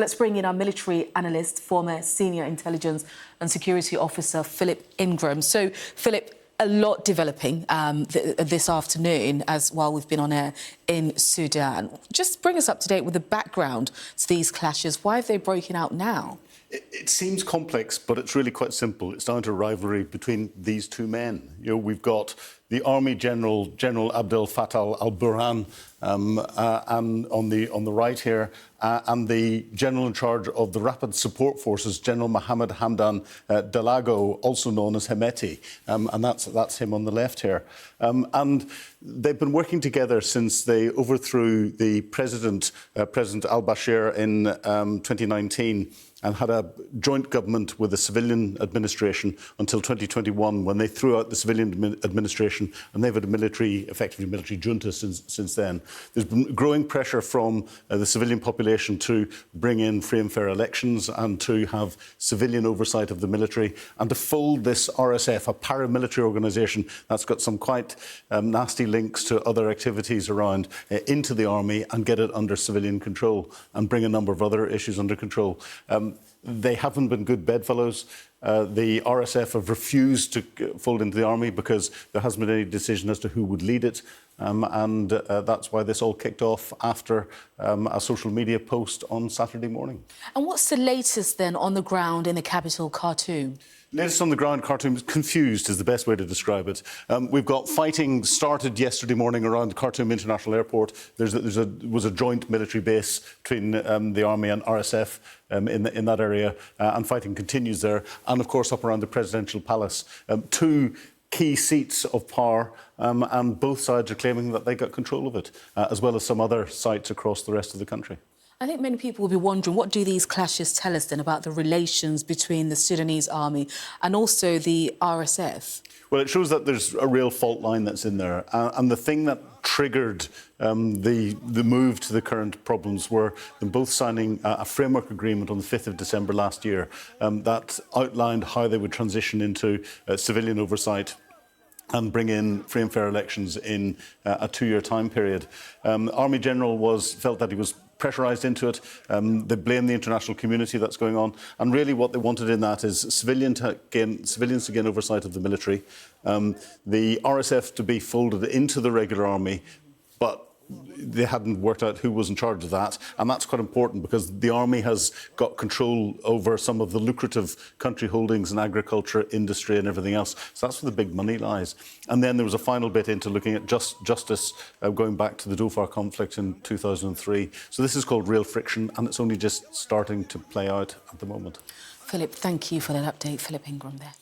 Let's bring in our military analyst, former senior intelligence and security officer, Philip Ingram. So, Philip, a lot developing this afternoon while we've been on air in Sudan. Just bring us up to date with the background to these clashes. Why have they broken out now? It seems complex, but it's really quite simple. It's down to a rivalry between these two men. You know, we've got the Army General Abdel Fattah al-Burhan, and on the right here, and the General in charge of the Rapid Support Forces, General Mohammed Hamdan Dalago, also known as Hemeti, and that's him on the left here. And they've been working together since they overthrew the President al-Bashir in 2019. And had a joint government with the civilian administration until 2021, when they threw out the civilian administration, and they've had effectively military junta since then. There's been growing pressure from the civilian population to bring in free and fair elections and to have civilian oversight of the military and to fold this RSF, a paramilitary organisation that's got some quite nasty links to other activities around, into the army and get it under civilian control and bring a number of other issues under control. They haven't been good bedfellows. The RSF have refused to fold into the army because there hasn't been any decision as to who would lead it. And that's why this all kicked off after a social media post on Saturday morning. And what's the latest then on the ground in the capital, Khartoum? Latest on the ground, Khartoum, confused is the best way to describe it. We've got fighting started yesterday morning around Khartoum International Airport. There was a joint military base between the army and RSF in that area, and fighting continues there. And, of course, up around the presidential palace. Two key seats of power, and both sides are claiming that they got control of it, as well as some other sites across the rest of the country. I think many people will be wondering, what do these clashes tell us then about the relations between the Sudanese army and also the RSF? Well, it shows that there's a real fault line that's in there. And the thing that triggered the move to the current problems were them both signing a framework agreement on the 5th of December last year that outlined how they would transition into civilian oversight and bring in free and fair elections in a 2-year time period. Army General felt that he was pressurised into it. They blame the international community that's going on. And really what they wanted in that is civilians to gain oversight of the military, the RSF to be folded into the regular army, but they hadn't worked out who was in charge of that. And that's quite important because the army has got control over some of the lucrative country holdings in agriculture, industry and everything else. So that's where the big money lies. And then there was a final bit into looking at justice going back to the Dhofar conflict in 2003. So this is called real friction, and it's only just starting to play out at the moment. Philip, thank you for that update. Philip Ingram there.